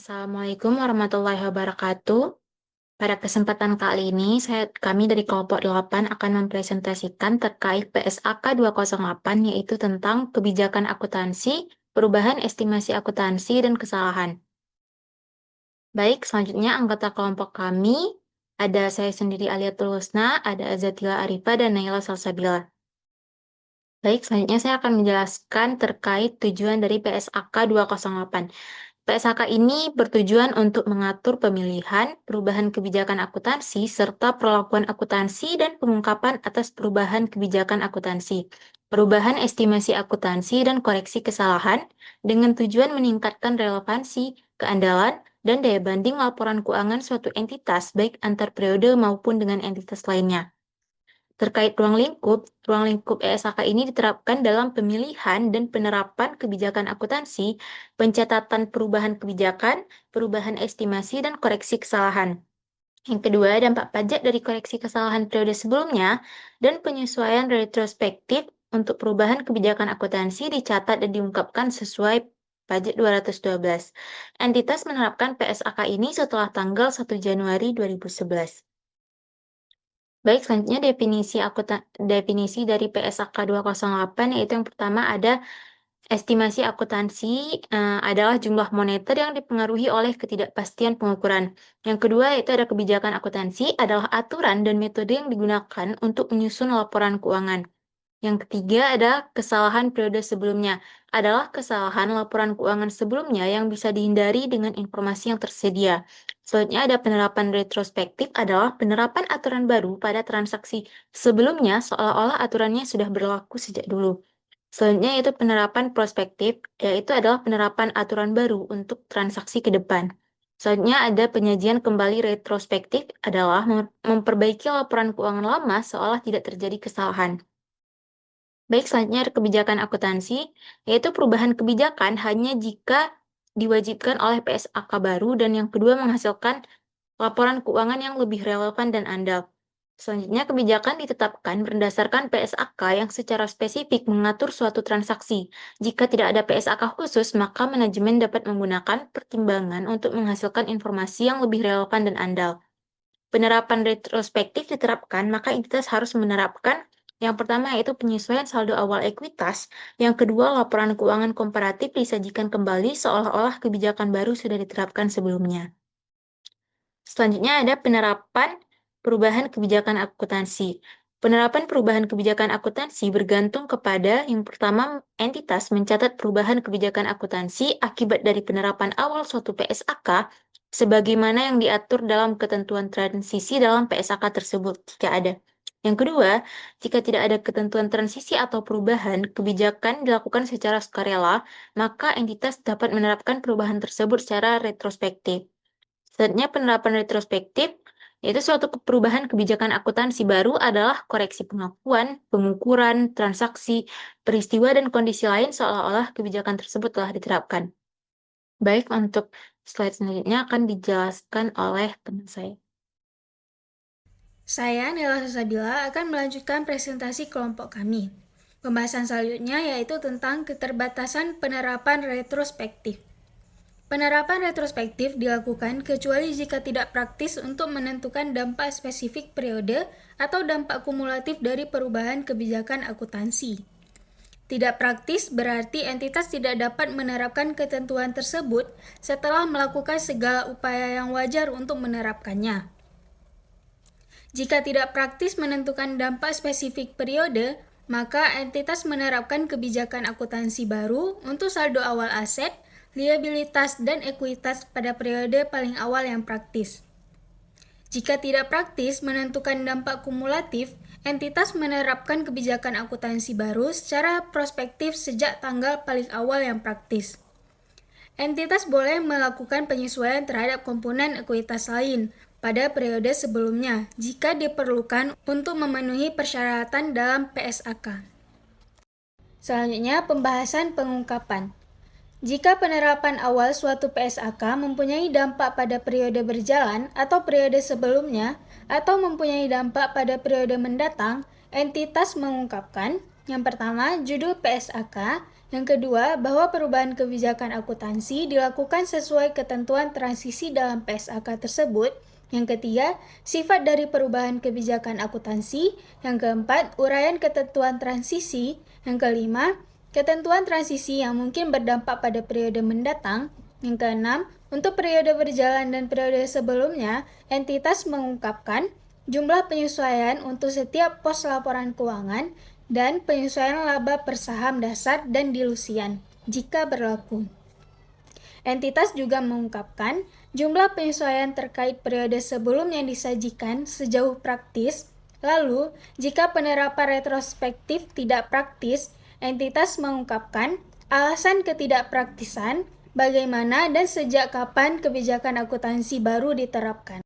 Assalamualaikum warahmatullahi wabarakatuh. Pada kesempatan kali ini, kami dari kelompok 8 akan mempresentasikan terkait PSAK 208, yaitu tentang kebijakan akuntansi, perubahan estimasi akuntansi, dan kesalahan. Baik, selanjutnya anggota kelompok kami, ada saya sendiri Alia Tulusna, ada Azatila Arifa, dan Naila Salsabila. Baik, selanjutnya saya akan menjelaskan terkait tujuan dari PSAK 208. PSAK ini bertujuan untuk mengatur pemilihan, perubahan kebijakan akuntansi, serta perlakuan akuntansi dan pengungkapan atas perubahan kebijakan akuntansi, perubahan estimasi akuntansi dan koreksi kesalahan, dengan tujuan meningkatkan relevansi, keandalan, dan daya banding laporan keuangan suatu entitas baik antar periode maupun dengan entitas lainnya. Terkait ruang lingkup ESAK ini diterapkan dalam pemilihan dan penerapan kebijakan akuntansi, pencatatan perubahan kebijakan, perubahan estimasi, dan koreksi kesalahan. Yang kedua, dampak pajak dari koreksi kesalahan periode sebelumnya dan penyesuaian retrospektif untuk perubahan kebijakan akuntansi dicatat dan diungkapkan sesuai pajak 212. Entitas menerapkan PSAK ini setelah tanggal 1 Januari 2011. Baik, selanjutnya definisi dari PSAK 208, yaitu yang pertama ada estimasi akuntansi adalah jumlah moneter yang dipengaruhi oleh ketidakpastian pengukuran. Yang kedua, itu ada kebijakan akuntansi adalah aturan dan metode yang digunakan untuk menyusun laporan keuangan. Yang ketiga ada kesalahan periode sebelumnya, adalah kesalahan laporan keuangan sebelumnya yang bisa dihindari dengan informasi yang tersedia. Selanjutnya ada penerapan retrospektif, adalah penerapan aturan baru pada transaksi sebelumnya seolah-olah aturannya sudah berlaku sejak dulu. Selanjutnya yaitu penerapan prospektif, yaitu adalah penerapan aturan baru untuk transaksi ke depan. Selanjutnya ada penyajian kembali retrospektif, adalah memperbaiki laporan keuangan lama seolah tidak terjadi kesalahan. Baik, selanjutnya ada kebijakan akuntansi, yaitu perubahan kebijakan hanya jika diwajibkan oleh PSAK baru dan yang kedua menghasilkan laporan keuangan yang lebih relevan dan andal. Selanjutnya, kebijakan ditetapkan berdasarkan PSAK yang secara spesifik mengatur suatu transaksi. Jika tidak ada PSAK khusus, maka manajemen dapat menggunakan pertimbangan untuk menghasilkan informasi yang lebih relevan dan andal. Penerapan retrospektif diterapkan, maka entitas harus menerapkan yang pertama yaitu penyesuaian saldo awal ekuitas, yang kedua laporan keuangan komparatif disajikan kembali seolah-olah kebijakan baru sudah diterapkan sebelumnya. Selanjutnya ada penerapan perubahan kebijakan akuntansi. Penerapan perubahan kebijakan akuntansi bergantung kepada yang pertama entitas mencatat perubahan kebijakan akuntansi akibat dari penerapan awal suatu PSAK sebagaimana yang diatur dalam ketentuan transisi dalam PSAK tersebut jika ada. Yang kedua, jika tidak ada ketentuan transisi atau perubahan kebijakan dilakukan secara sukarela, maka entitas dapat menerapkan perubahan tersebut secara retrospektif. Selanjutnya, penerapan retrospektif, yaitu suatu perubahan kebijakan akuntansi baru adalah koreksi pengakuan, pengukuran, transaksi, peristiwa, dan kondisi lain seolah-olah kebijakan tersebut telah diterapkan. Baik, untuk slide selanjutnya akan dijelaskan oleh teman saya. Saya, Nela Sasabila, akan melanjutkan presentasi kelompok kami. Pembahasan selanjutnya yaitu tentang keterbatasan penerapan retrospektif. Penerapan retrospektif dilakukan kecuali jika tidak praktis untuk menentukan dampak spesifik periode atau dampak kumulatif dari perubahan kebijakan akuntansi. Tidak praktis berarti entitas tidak dapat menerapkan ketentuan tersebut setelah melakukan segala upaya yang wajar untuk menerapkannya. Jika tidak praktis menentukan dampak spesifik periode, maka entitas menerapkan kebijakan akuntansi baru untuk saldo awal aset, liabilitas, dan ekuitas pada periode paling awal yang praktis. Jika tidak praktis menentukan dampak kumulatif, entitas menerapkan kebijakan akuntansi baru secara prospektif sejak tanggal paling awal yang praktis. Entitas boleh melakukan penyesuaian terhadap komponen ekuitas lain pada periode sebelumnya jika diperlukan untuk memenuhi persyaratan dalam PSAK. Selanjutnya, pembahasan pengungkapan. Jika penerapan awal suatu PSAK mempunyai dampak pada periode berjalan atau periode sebelumnya, atau mempunyai dampak pada periode mendatang, entitas mengungkapkan yang pertama, judul PSAK, Yang kedua, bahwa perubahan kebijakan akuntansi dilakukan sesuai ketentuan transisi dalam PSAK tersebut. Yang ketiga, sifat dari perubahan kebijakan akuntansi. Yang keempat, uraian ketentuan transisi. Yang kelima, ketentuan transisi yang mungkin berdampak pada periode mendatang. Yang keenam, untuk periode berjalan dan periode sebelumnya, entitas mengungkapkan jumlah penyesuaian untuk setiap pos laporan keuangan dan penyesuaian laba per saham dasar dan dilusian, jika berlaku. Entitas juga mengungkapkan jumlah penyesuaian terkait periode sebelum yang disajikan sejauh praktis. Lalu, jika penerapan retrospektif tidak praktis, entitas mengungkapkan alasan ketidakpraktisan, bagaimana dan sejak kapan kebijakan akuntansi baru diterapkan.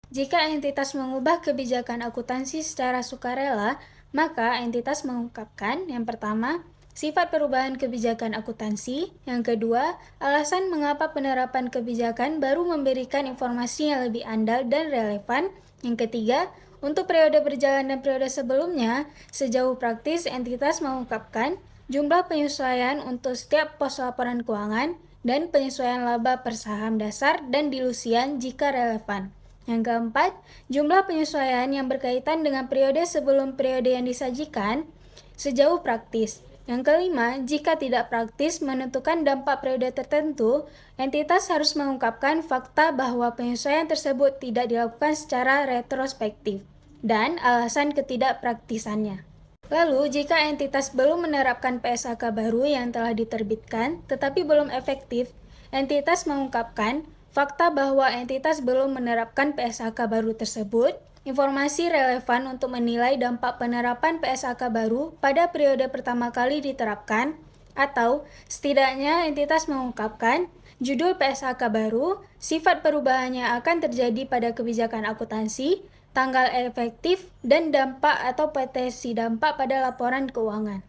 Jika entitas mengubah kebijakan akuntansi secara sukarela, maka entitas mengungkapkan yang pertama, sifat perubahan kebijakan akuntansi, yang kedua, alasan mengapa penerapan kebijakan baru memberikan informasi yang lebih andal dan relevan, yang ketiga, untuk periode berjalan dan periode sebelumnya, sejauh praktis entitas mengungkapkan jumlah penyesuaian untuk setiap pos laporan keuangan dan penyesuaian laba per saham dasar dan dilusian jika relevan. Yang keempat, jumlah penyesuaian yang berkaitan dengan periode sebelum periode yang disajikan sejauh praktis. Yang kelima, jika tidak praktis menentukan dampak periode tertentu, entitas harus mengungkapkan fakta bahwa penyesuaian tersebut tidak dilakukan secara retrospektif dan alasan ketidakpraktisannya. Lalu, jika entitas belum menerapkan PSAK baru yang telah diterbitkan tetapi belum efektif, entitas mengungkapkan fakta bahwa entitas belum menerapkan PSAK baru tersebut, informasi relevan untuk menilai dampak penerapan PSAK baru pada periode pertama kali diterapkan, atau setidaknya entitas mengungkapkan judul PSAK baru, sifat perubahannya akan terjadi pada kebijakan akuntansi, tanggal efektif, dan dampak atau potensi dampak pada laporan keuangan.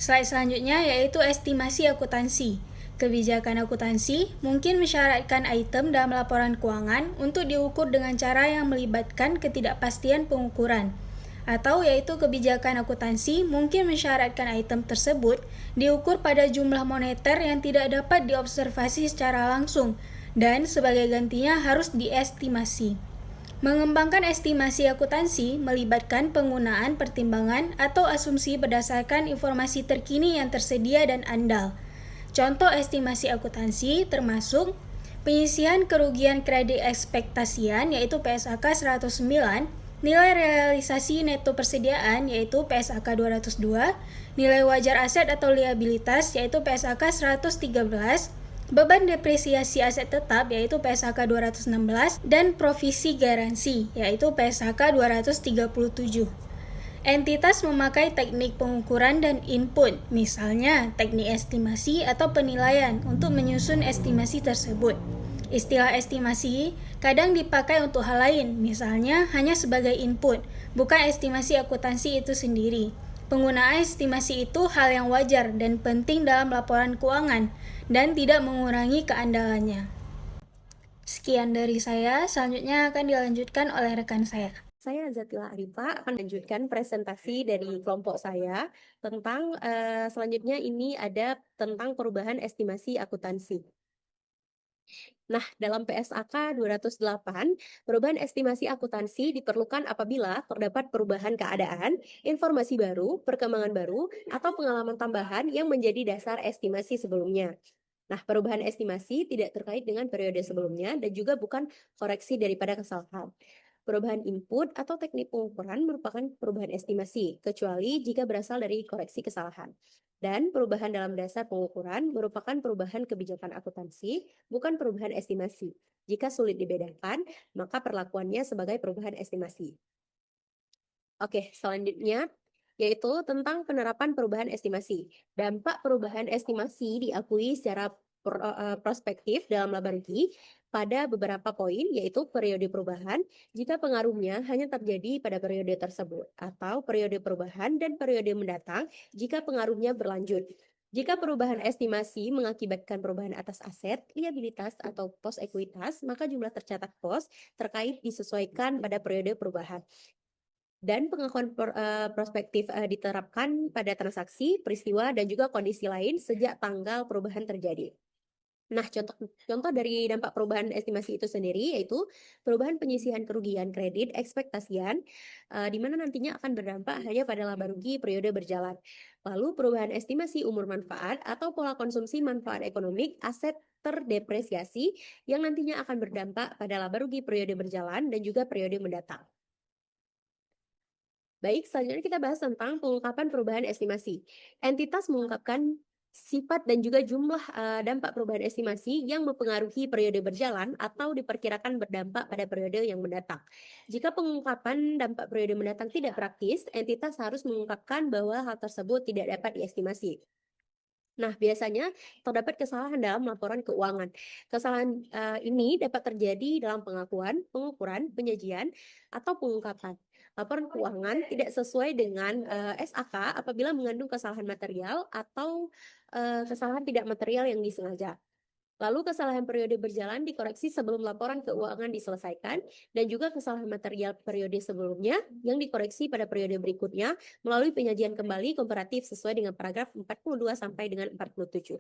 Slide selanjutnya yaitu estimasi akuntansi. Kebijakan akuntansi mungkin mensyaratkan item dalam laporan keuangan untuk diukur dengan cara yang melibatkan ketidakpastian pengukuran. Atau yaitu kebijakan akuntansi mungkin mensyaratkan item tersebut diukur pada jumlah moneter yang tidak dapat diobservasi secara langsung dan sebagai gantinya harus diestimasi. Mengembangkan estimasi akuntansi melibatkan penggunaan pertimbangan atau asumsi berdasarkan informasi terkini yang tersedia dan andal. Contoh estimasi akuntansi termasuk penyisihan kerugian kredit ekspektasian yaitu PSAK 109, nilai realisasi neto persediaan yaitu PSAK 202, nilai wajar aset atau liabilitas yaitu PSAK 113, beban depresiasi aset tetap yaitu PSAK 216, dan provisi garansi yaitu PSAK 237. Entitas memakai teknik pengukuran dan input, misalnya teknik estimasi atau penilaian untuk menyusun estimasi tersebut. Istilah estimasi kadang dipakai untuk hal lain, misalnya hanya sebagai input, bukan estimasi akuntansi itu sendiri. Penggunaan estimasi itu hal yang wajar dan penting dalam laporan keuangan dan tidak mengurangi keandalannya. Sekian dari saya, selanjutnya akan dilanjutkan oleh rekan saya. Saya Zatila Arifa akan lanjutkan presentasi dari kelompok saya tentang selanjutnya ini ada tentang perubahan estimasi akuntansi. Nah, dalam PSAK 208, perubahan estimasi akuntansi diperlukan apabila terdapat perubahan keadaan, informasi baru, perkembangan baru, atau pengalaman tambahan yang menjadi dasar estimasi sebelumnya. Nah, perubahan estimasi tidak terkait dengan periode sebelumnya dan juga bukan koreksi daripada kesalahan. Perubahan input atau teknik pengukuran merupakan perubahan estimasi, kecuali jika berasal dari koreksi kesalahan. Dan perubahan dalam dasar pengukuran merupakan perubahan kebijakan akuntansi, bukan perubahan estimasi. Jika sulit dibedakan, maka perlakuannya sebagai perubahan estimasi. Oke, selanjutnya yaitu tentang penerapan perubahan estimasi. Dampak perubahan estimasi diakui secara prospektif dalam laba rugi pada beberapa poin, yaitu periode perubahan jika pengaruhnya hanya terjadi pada periode tersebut, atau periode perubahan dan periode mendatang jika pengaruhnya berlanjut. Jika perubahan estimasi mengakibatkan perubahan atas aset, liabilitas, atau pos ekuitas, maka jumlah tercatat pos terkait disesuaikan pada periode perubahan. Dan pengakuan prospektif diterapkan pada transaksi, peristiwa, dan juga kondisi lain sejak tanggal perubahan terjadi. Nah, contoh dari dampak perubahan estimasi itu sendiri yaitu perubahan penyisihan kerugian kredit ekspektasian, di mana nantinya akan berdampak hanya pada laba rugi periode berjalan. Lalu perubahan estimasi umur manfaat atau pola konsumsi manfaat ekonomik aset terdepresiasi yang nantinya akan berdampak pada laba rugi periode berjalan dan juga periode mendatang. Baik, selanjutnya kita bahas tentang pengungkapan perubahan estimasi. Entitas mengungkapkan sifat dan juga jumlah dampak perubahan estimasi yang mempengaruhi periode berjalan atau diperkirakan berdampak pada periode yang mendatang. Jika pengungkapan dampak periode mendatang tidak praktis, entitas harus mengungkapkan bahwa hal tersebut tidak dapat diestimasi. Nah, biasanya terdapat kesalahan dalam laporan keuangan. Kesalahan ini dapat terjadi dalam pengakuan, pengukuran, penyajian, atau pengungkapan. Laporan keuangan tidak sesuai dengan SAK apabila mengandung kesalahan material atau kesalahan tidak material yang disengaja. Lalu kesalahan periode berjalan dikoreksi sebelum laporan keuangan diselesaikan dan juga kesalahan material periode sebelumnya yang dikoreksi pada periode berikutnya melalui penyajian kembali komparatif sesuai dengan paragraf 42 sampai dengan 47.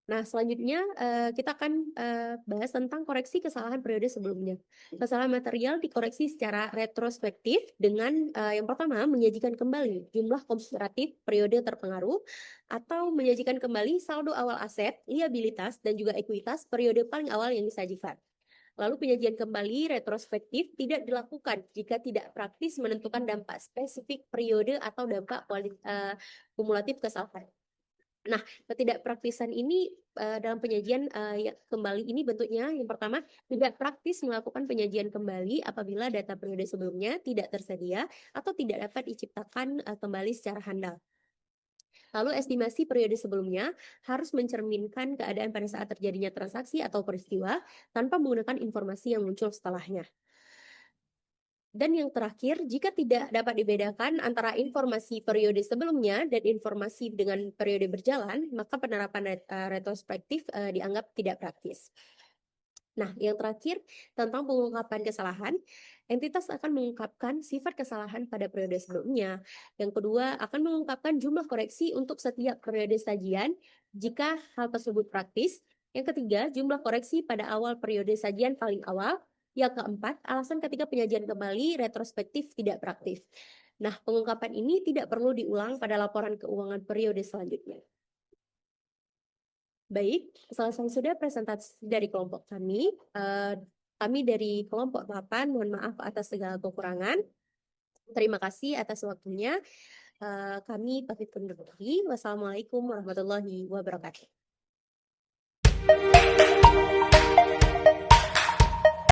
Nah, selanjutnya kita akan bahas tentang koreksi kesalahan periode sebelumnya. Kesalahan material dikoreksi secara retrospektif dengan yang pertama menyajikan kembali jumlah komparatif periode terpengaruh atau menyajikan kembali saldo awal aset, liabilitas, dan juga ekuitas periode paling awal yang disajikan. Lalu penyajian kembali retrospektif tidak dilakukan jika tidak praktis menentukan dampak spesifik periode atau dampak kumulatif kesalahan. Nah, ketidakpraktisan ini dalam penyajian kembali ini bentuknya yang pertama tidak praktis melakukan penyajian kembali apabila data periode sebelumnya tidak tersedia atau tidak dapat diciptakan kembali secara handal. Lalu estimasi periode sebelumnya harus mencerminkan keadaan pada saat terjadinya transaksi atau peristiwa tanpa menggunakan informasi yang muncul setelahnya. Dan yang terakhir, jika tidak dapat dibedakan antara informasi periode sebelumnya dan informasi dengan periode berjalan, maka penerapan retrospektif dianggap tidak praktis. Nah, yang terakhir tentang pengungkapan kesalahan, entitas akan mengungkapkan sifat kesalahan pada periode sebelumnya. Yang kedua, akan mengungkapkan jumlah koreksi untuk setiap periode sajian jika hal tersebut praktis. Yang ketiga, jumlah koreksi pada awal periode sajian paling awal. Yang keempat, alasan ketika penyajian kembali retrospektif tidak praktis. Nah, pengungkapan ini tidak perlu diulang pada laporan keuangan periode selanjutnya. Baik, selesai sudah presentasi dari kelompok kami. Kami dari kelompok 8, mohon maaf atas segala kekurangan. Terima kasih atas waktunya. Kami pamit undur diri. Wassalamualaikum warahmatullahi wabarakatuh.